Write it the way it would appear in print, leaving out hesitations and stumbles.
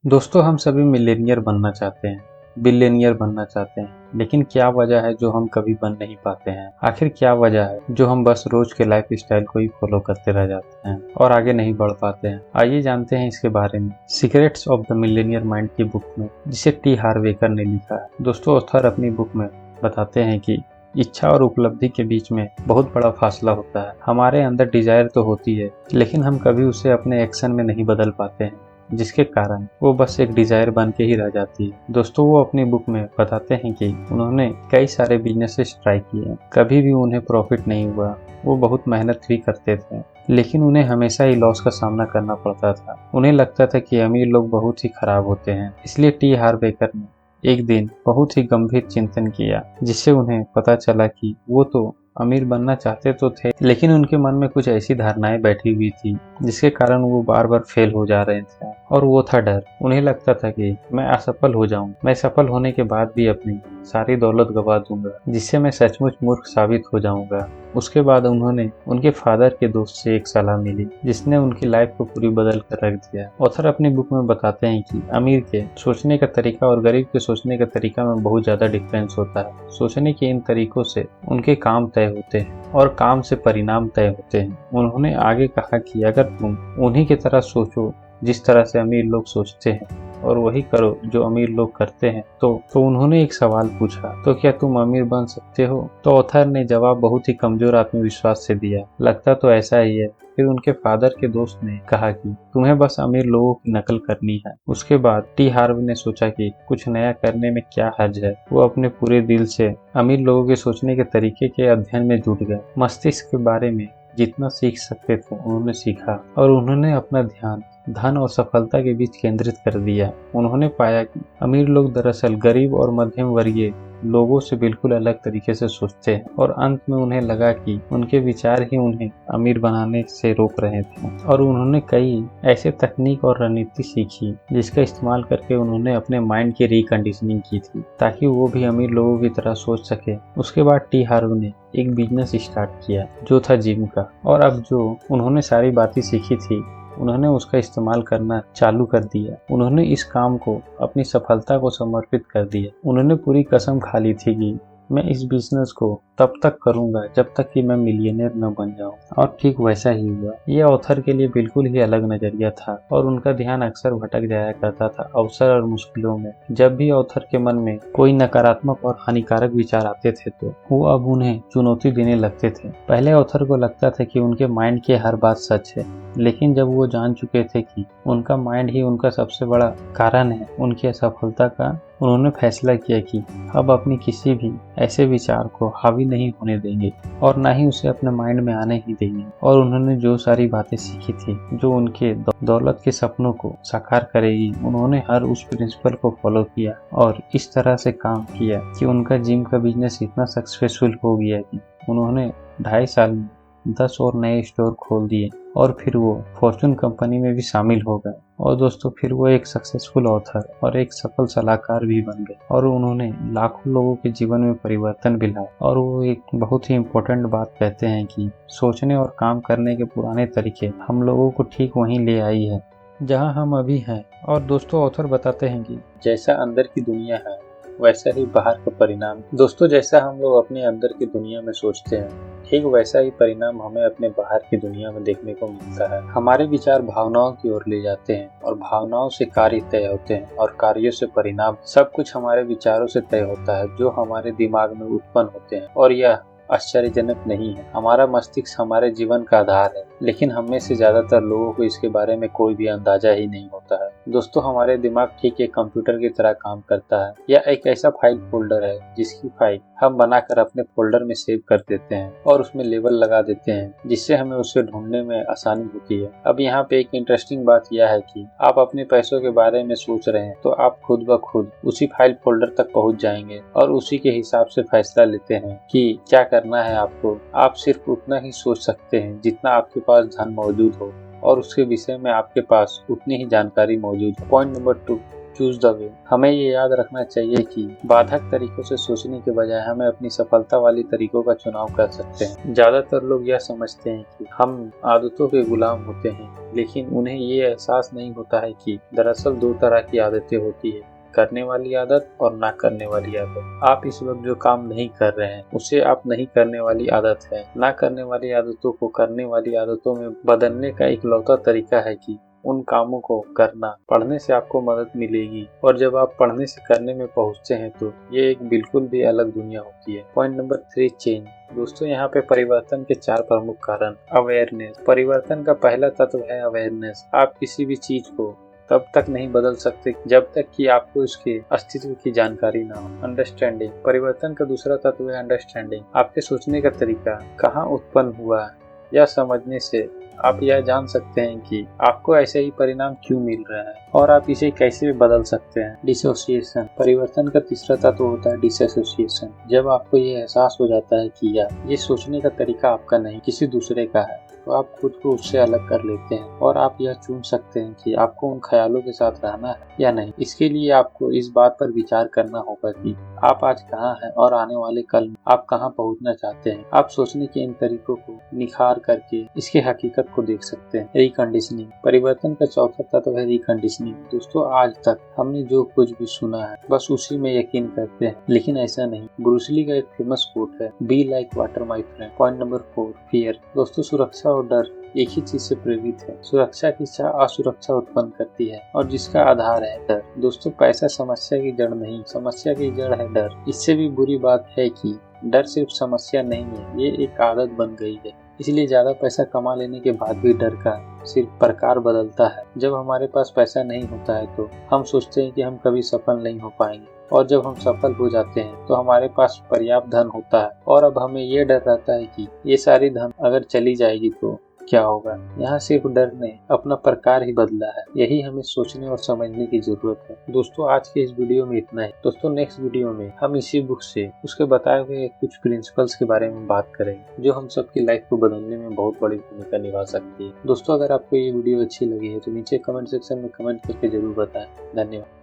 दोस्तों हम सभी मिलेनियर बनना चाहते हैं, बिलियनियर बनना चाहते हैं, लेकिन क्या वजह है जो हम कभी बन नहीं पाते हैं? आखिर क्या वजह है जो हम बस रोज के लाइफ स्टाइल को ही फॉलो करते रह जाते हैं और आगे नहीं बढ़ पाते हैं? आइए जानते हैं इसके बारे में secrets of the Millionaire mind की बुक में, जिसे टी हार्वेकर ने लिखा है। दोस्तों ऑथर अपनी बुक में बताते हैं कि इच्छा और उपलब्धि के बीच में बहुत बड़ा फासला होता है। हमारे अंदर डिजायर तो होती है, लेकिन हम कभी उसे अपने एक्शन में नहीं बदल पाते हैं, जिसके कारण वो बस एक डिजायर बन के ही रह जाती है। दोस्तों वो अपनी बुक में बताते हैं कि उन्होंने कई सारे बिजनेसेस ट्राई किए, कभी भी उन्हें प्रॉफिट नहीं हुआ। वो बहुत मेहनत भी करते थे, लेकिन उन्हें हमेशा ही लॉस का सामना करना पड़ता था। उन्हें लगता था कि अमीर लोग बहुत ही खराब होते हैं। इसलिए टी हार्वेकर ने एक दिन बहुत ही गंभीर चिंतन किया, जिससे उन्हें पता चला कि वो तो अमीर बनना चाहते तो थे, लेकिन उनके मन में कुछ ऐसी धारणाएं बैठी हुई थी जिसके कारण वो बार बार फेल हो जा रहे थे। और वो था डर। उन्हें लगता था कि मैं असफल हो जाऊं, मैं सफल होने के बाद भी अपनी सारी दौलत गवा दूंगा, जिससे मैं सचमुच मूर्ख साबित हो जाऊंगा। उसके बाद उन्होंने उनके फादर के दोस्त से एक सलाह मिली, जिसने उनकी लाइफ को पूरी बदल कर रख दिया। ऑथर अपनी बुक में बताते हैं कि अमीर के सोचने का तरीका और गरीब के सोचने का तरीका में बहुत ज्यादा डिफरेंस होता है। सोचने के इन तरीकों से उनके काम तय होते हैं और काम से परिणाम तय होते हैं। उन्होंने आगे कहा कि अगर तुम उन्हीं की तरह सोचो जिस तरह से अमीर लोग सोचते हैं और वही करो जो अमीर लोग करते हैं, तो उन्होंने एक सवाल पूछा, तो क्या तुम अमीर बन सकते हो? तो ऑथर ने जवाब बहुत ही कमजोर आत्मविश्वास से दिया, लगता तो ऐसा ही है। फिर उनके फादर के दोस्त ने कहा कि तुम्हें बस अमीर लोगों की नकल करनी है। उसके बाद टी हार्व ने सोचा कि कुछ नया करने में क्या हर्ज है। वो अपने पूरे दिल से अमीर लोगों के सोचने के तरीके के अध्ययन में जुट गए। मस्तिष्क के बारे में जितना सीख सकते थे उन्होंने सीखा और उन्होंने अपना ध्यान धन और सफलता के बीच केंद्रित कर दिया। उन्होंने पाया कि अमीर लोग दरअसल गरीब और मध्यम वर्गीय लोगों से बिल्कुल अलग तरीके से सोचते हैं, और अंत में उन्हें लगा कि उनके विचार ही उन्हें अमीर बनाने से रोक रहे थे। और उन्होंने कई ऐसे तकनीक और रणनीति सीखी जिसका इस्तेमाल करके उन्होंने अपने माइंड की रिकंडीशनिंग की थी, ताकि वो भी अमीर लोगों की तरह सोच सके। उसके बाद टी हार्व ने एक बिजनेस स्टार्ट किया जो था जिम का, और अब जो उन्होंने सारी बातें सीखी थी उन्होंने उसका इस्तेमाल करना चालू कर दिया। उन्होंने इस काम को अपनी सफलता को समर्पित कर दिया। उन्होंने पूरी कसम खा ली थी कि मैं इस बिजनेस को तब तक करूंगा जब तक कि मैं मिलियनेयर न बन जाऊं, और ठीक वैसा ही हुआ। यह ऑथर के लिए बिल्कुल ही अलग नजरिया था और उनका ध्यान अक्सर भटक जाया करता था अवसर और मुश्किलों में। जब भी ऑथर के मन में कोई नकारात्मक और हानिकारक विचार आते थे तो वो अब उन्हें चुनौती देने लगते थे। पहले ऑथर को लगता था कि उनके माइंड की हर बात सच है, लेकिन जब वो जान चुके थे कि उनका माइंड ही उनका सबसे बड़ा कारण है उनकी असफलता का, उन्होंने फैसला किया कि अब अपनी किसी भी ऐसे विचार को हावी नहीं होने देंगे और ना ही उसे अपने माइंड में आने ही देंगे। और उन्होंने जो सारी बातें सीखी थी जो उनके दौलत के सपनों को साकार करेगी, उन्होंने हर उस प्रिंसिपल को फॉलो किया और इस तरह से काम किया कि उनका जिम का बिजनेस इतना सक्सेसफुल हो गया कि उन्होंने 2.5 साल में 10 और नए स्टोर खोल दिए और फिर वो फॉर्चून कंपनी में भी शामिल हो गए। और दोस्तों फिर वो एक सक्सेसफुल ऑथर और एक सफल सलाहकार भी बन गए और उन्होंने लाखों लोगों के जीवन में परिवर्तन भी लाया। और वो एक बहुत ही इम्पोर्टेंट बात कहते हैं कि सोचने और काम करने के पुराने तरीके हम लोगों को ठीक वहीं ले आई है जहां हम अभी हैं। और दोस्तों ऑथर बताते हैं कि जैसा अंदर की दुनिया है वैसा ही बाहर का परिणाम। दोस्तों जैसा हम लोग अपने अंदर की दुनिया में सोचते हैं, ठीक वैसा ही परिणाम हमें अपने बाहर की दुनिया में देखने को मिलता है। हमारे विचार भावनाओं की ओर ले जाते हैं और भावनाओं से कार्य तय होते हैं और कार्यों से परिणाम। सब कुछ हमारे विचारों से तय होता है जो हमारे दिमाग में उत्पन्न होते हैं। और यह आश्चर्यजनक नहीं है। हमारा मस्तिष्क हमारे जीवन का आधार है, लेकिन हम में से ज्यादातर लोगों को इसके बारे में कोई भी अंदाजा ही नहीं होता है। दोस्तों हमारे दिमाग ठीक एक कंप्यूटर की तरह काम करता है। यह एक ऐसा फाइल फोल्डर है जिसकी फाइल हम बनाकर अपने फोल्डर में सेव कर देते हैं और उसमें लेबल लगा देते हैं, जिससे हमें उसे ढूंढने में आसानी होती है। अब यहाँ पे एक इंटरेस्टिंग बात यह है कि आप अपने पैसों के बारे में सोच रहे हैं तो आप खुद ब खुद उसी फाइल फोल्डर तक पहुँच जाएंगे और उसी के हिसाब से फैसला लेते हैं कि क्या करना है आपको। आप सिर्फ उतना ही सोच सकते हैं जितना आपके पास धन मौजूद हो और उसके विषय में आपके पास उतनी ही जानकारी मौजूद है। Point number 2, choose the way. हमें ये याद रखना चाहिए कि बाधक तरीकों से सोचने के बजाय हमें अपनी सफलता वाली तरीकों का चुनाव कर सकते हैं। ज्यादातर लोग यह समझते हैं कि हम आदतों के गुलाम होते हैं, लेकिन उन्हें ये एहसास नहीं होता है कि दरअसल दो तरह की आदतें होती है, करने वाली आदत और ना करने वाली आदत। आप इस वक्त जो काम नहीं कर रहे हैं उसे आप नहीं करने वाली आदत है। ना करने वाली आदतों को करने वाली आदतों में बदलने का इकलौता तरीका है कि उन कामों को करना। पढ़ने से आपको मदद मिलेगी, और जब आप पढ़ने से करने में पहुंचते हैं तो ये एक बिल्कुल भी अलग दुनिया होती है। Point number 3, change. दोस्तों, यहाँ पे परिवर्तन के 4 प्रमुख कारण। अवेयरनेस। परिवर्तन का पहला तत्व है अवेयरनेस। आप किसी भी चीज को तब तक नहीं बदल सकते जब तक कि आपको उसके अस्तित्व की जानकारी ना हो। अंडरस्टैंडिंग। परिवर्तन का दूसरा तत्व है अंडरस्टैंडिंग। आपके सोचने का तरीका कहाँ उत्पन्न हुआ है, यह समझने से आप यह जान सकते हैं कि आपको ऐसे ही परिणाम क्यों मिल रहा है और आप इसे कैसे बदल सकते हैं। डिसोसिएशन। परिवर्तन का तीसरा तत्व होता है डिसोसिएशन। जब आपको ये एहसास हो जाता है कि यार ये सोचने का तरीका आपका नहीं, किसी दूसरे का है, तो आप खुद को उससे अलग कर लेते हैं और आप यह चुन सकते हैं कि आपको उन ख्यालों के साथ रहना है या नहीं। इसके लिए आपको इस बात पर विचार करना होगा कि आप आज कहाँ हैं और आने वाले कल में आप कहाँ पहुँचना चाहते हैं। आप सोचने के इन तरीकों को निखार करके इसके हकीकत को देख सकते हैं। रिकंडीशनिंग। परिवर्तन का चौथा तत्व है रिकंडीशनिंग। दोस्तों, आज तक हमने जो कुछ भी सुना है बस उसी में यकीन करते हैं, लेकिन ऐसा नहीं। ब्रूस ली का एक फेमस कोट है, be like water my friend. Point number 4, fear. दोस्तों, सुरक्षा और डर एक ही चीज से प्रेरित है। सुरक्षा की इच्छा असुरक्षा उत्पन्न करती है और जिसका आधार है डर। दोस्तों, पैसा समस्या की जड़ नहीं, समस्या की जड़ है डर। इससे भी बुरी बात है कि डर सिर्फ समस्या नहीं है, ये एक आदत बन गई है। इसलिए ज्यादा पैसा कमा लेने के बाद भी डर का सिर्फ प्रकार बदलता है। जब हमारे पास पैसा नहीं होता है तो हम सोचते हैं कि हम कभी सफल नहीं हो पाएंगे, और जब हम सफल हो जाते हैं तो हमारे पास पर्याप्त धन होता है और अब हमें ये डर रहता है कि ये सारी धन अगर चली जाएगी तो क्या होगा। यहाँ सिर्फ डर ने अपना प्रकार ही बदला है। यही हमें सोचने और समझने की जरूरत है। दोस्तों, आज के इस वीडियो में इतना ही। दोस्तों, नेक्स्ट वीडियो में हम इसी बुक से उसके बताए हुए कुछ प्रिंसिपल्स के बारे में बात करेंगे जो हम सबकी लाइफ को बदलने में बहुत बड़ी भूमिका निभा सकती है। दोस्तों, अगर आपको ये वीडियो अच्छी लगी है तो नीचे कमेंट सेक्शन में कमेंट करके जरूर बताएं। धन्यवाद।